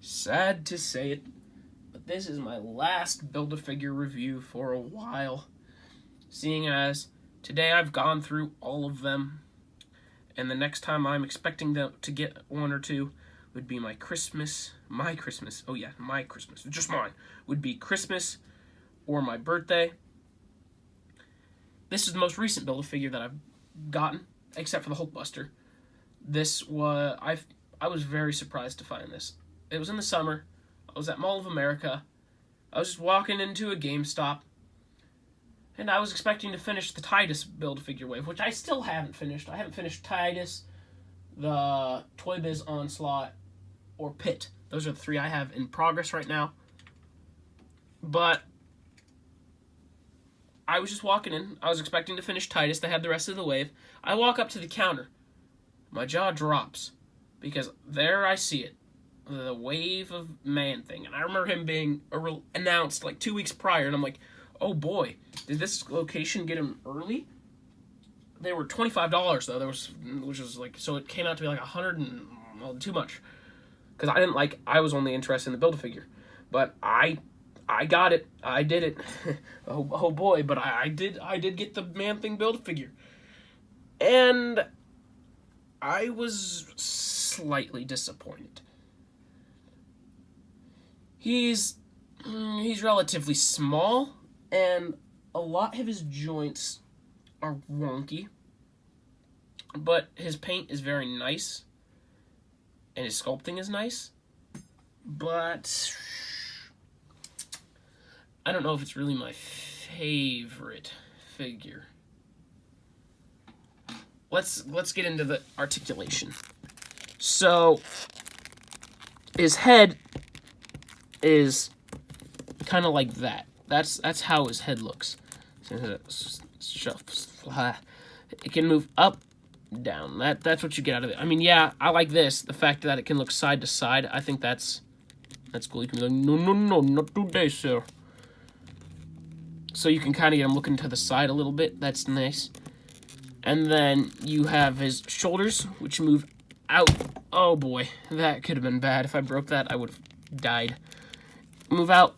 Sad to say it, but this is my last Build-A-Figure review for a while, seeing as today I've gone through all of them, and the next time I'm expecting to get one or two would be my Christmas, just mine, would be Christmas or my birthday. This is the most recent Build-A-Figure that I've gotten, except for the Hulkbuster. I was very surprised to find this. It was in the summer. I was at Mall of America. I was just walking into a GameStop, and I was expecting to finish the Titus Build-A-Figure wave, which I still haven't finished. I haven't finished Titus, the Toy Biz Onslaught, or Pit. Those are the three I have in progress right now. But I was just walking in. I was expecting to finish Titus. They had the rest of the wave. I walk up to the counter. My jaw drops because there I see it. The Wave of Man-Thing. And I remember him being announced like 2 weeks prior, and I'm like, oh boy, did this location get him early? They were $25 though. Which was like, so it came out to be like too much. Because I was only interested in the Build-A-Figure. But I got it. I did it. oh boy, but I did get the Man-Thing Build-A-Figure. And I was slightly disappointed. He's relatively small, and a lot of his joints are wonky, but his paint is very nice, and his sculpting is nice, but I don't know if it's really my favorite figure. Let's get into the articulation. So, his head is kind of like that. That's how his head looks. It can move up, down. That's what you get out of it. I mean, yeah, I like this. The fact that it can look side to side, I think that's cool. You can be like, no, not today, sir. So you can kind of get him looking to the side a little bit. That's nice. And then you have his shoulders, which move out. Oh boy, that could have been bad. If I broke that, I would have died. Move out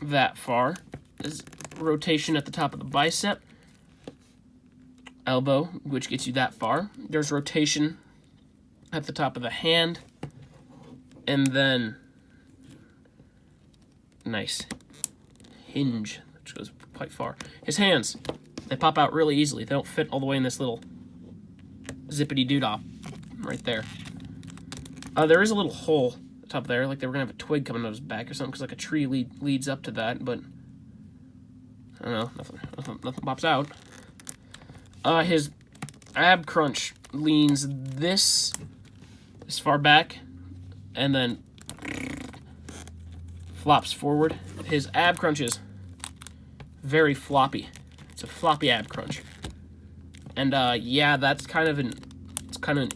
that far. There's rotation at the top of the bicep. Elbow, which gets you that far. There's rotation at the top of the hand. And then, nice hinge, which goes quite far. His hands, they pop out really easily. They don't fit all the way in this little zippity-doo-dah right there. There is a little hole top there, like they were gonna have a twig coming out of his back or something, because like a tree leads up to that, but I don't know, nothing pops out. His ab crunch leans this far back, and then flops forward. His ab crunch is very floppy. It's a floppy ab crunch, and yeah, that's kind of an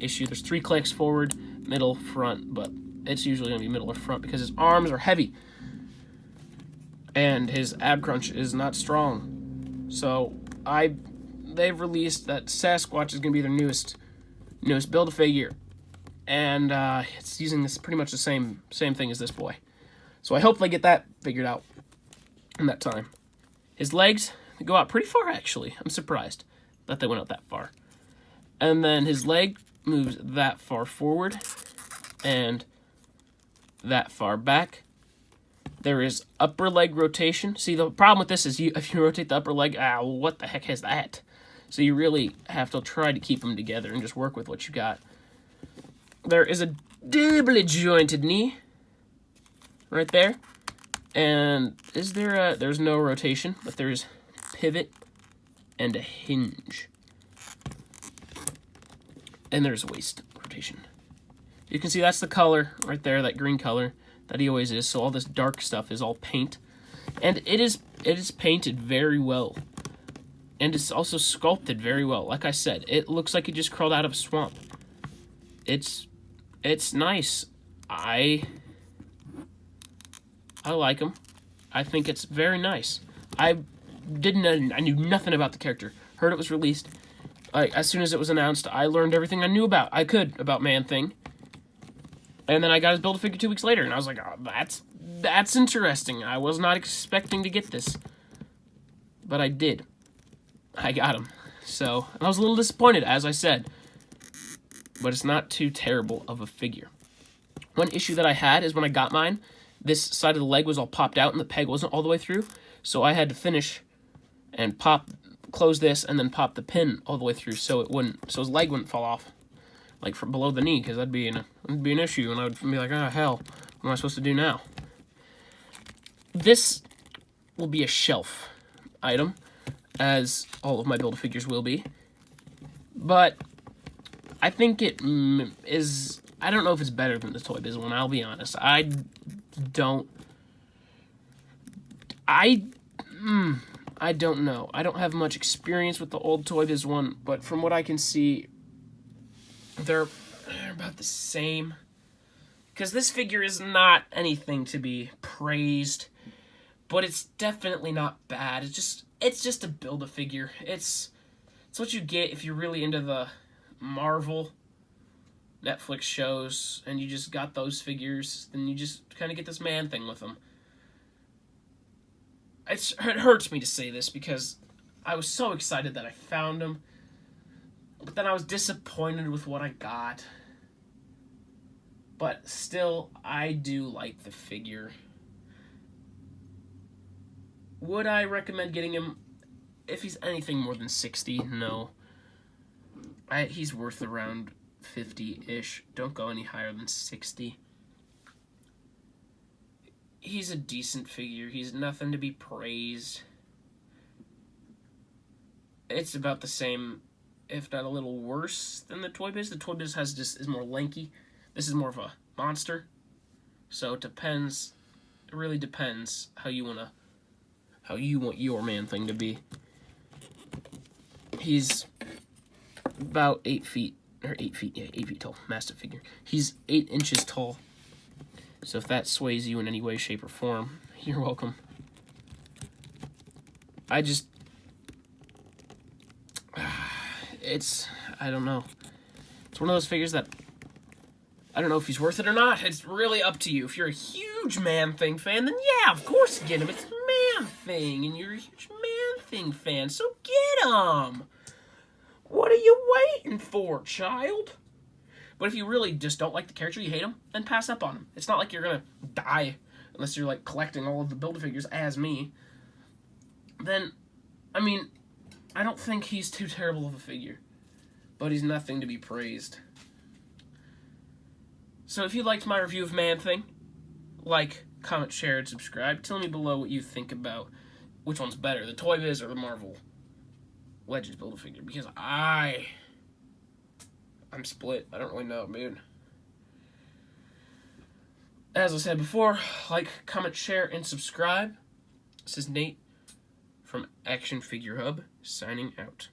issue. There's 3 clicks forward, middle, front, but it's usually going to be middle or front because his arms are heavy. And his ab crunch is not strong. So, they've released that Sasquatch is going to be their newest Build-A-Figure. And it's using this pretty much the same thing as this boy. So I hope they get that figured out in that time. His legs, they go out pretty far actually. I'm surprised that they went out that far. And then his leg moves that far forward and that far back. There is upper leg rotation. See, the problem with this is if you rotate the upper leg, what the heck is that? So you really have to try to keep them together and just work with what you got. There is a doubly jointed knee right there. And there's no rotation, but there's pivot and a hinge. And there's waist rotation. You can see that's the color right there, that green color that he always is. So all this dark stuff is all paint. And it is painted very well. And it's also sculpted very well. Like I said, it looks like he just crawled out of a swamp. It's nice. I like him. I think it's very nice. I knew nothing about the character. Heard it was released. As soon as it was announced, I learned everything I knew about Man-Thing. And then I got his Build-A-Figure 2 weeks later, and I was like, oh, that's interesting. I was not expecting to get this. But I did. I got him. So, I was a little disappointed, as I said. But it's not too terrible of a figure. One issue that I had is when I got mine, this side of the leg was all popped out and the peg wasn't all the way through. So I had to finish and close this, and then pop the pin all the way through so his leg wouldn't fall off. Like from below the knee, because that'd be an issue, and I would be like, oh hell, what am I supposed to do now? This will be a shelf item, as all of my Build-A-Figures will be. But I think it is. I don't know if it's better than the Toy Biz one. I'll be honest. I don't know. I don't have much experience with the old Toy Biz one, but from what I can see, they're about the same. Because this figure is not anything to be praised, but it's definitely not bad. It's just a Build-A-Figure. It's what you get if you're really into the Marvel Netflix shows and you just got those figures, then you just kind of get this man thing with them. It hurts me to say this because I was so excited that I found him, but then I was disappointed with what I got. But still, I do like the figure. Would I recommend getting him if he's anything more than 60? No. He's worth around 50-ish. Don't go any higher than 60. He's a decent figure. He's nothing to be praised. It's about the same, if not a little worse than the Toy Biz. The Toy Biz is more lanky. This is more of a monster. So it depends. It really depends how you want your man thing to be. He's about 8 feet tall. Massive figure. He's 8 inches tall. So if that sways you in any way, shape, or form, you're welcome. I don't know. It's one of those figures that I don't know if he's worth it or not. It's really up to you. If you're a huge Man-Thing fan, then yeah, of course get him. It's Man-Thing, and you're a huge Man-Thing fan, so get him. What are you waiting for, child? But if you really just don't like the character, you hate him, then pass up on him. It's not like you're going to die unless you're, like, collecting all of the Build-A-Figures as me. Then, I mean, I don't think he's too terrible of a figure. But he's nothing to be praised. So if you liked my review of Man-Thing, like, comment, share, and subscribe. Tell me below what you think about which one's better, the Toy Biz or the Marvel Legends Build-A-Figure. Because I'm split. I don't really know, dude. As I said before, like, comment, share, and subscribe. This is Nate from Action Figure Hub, signing out.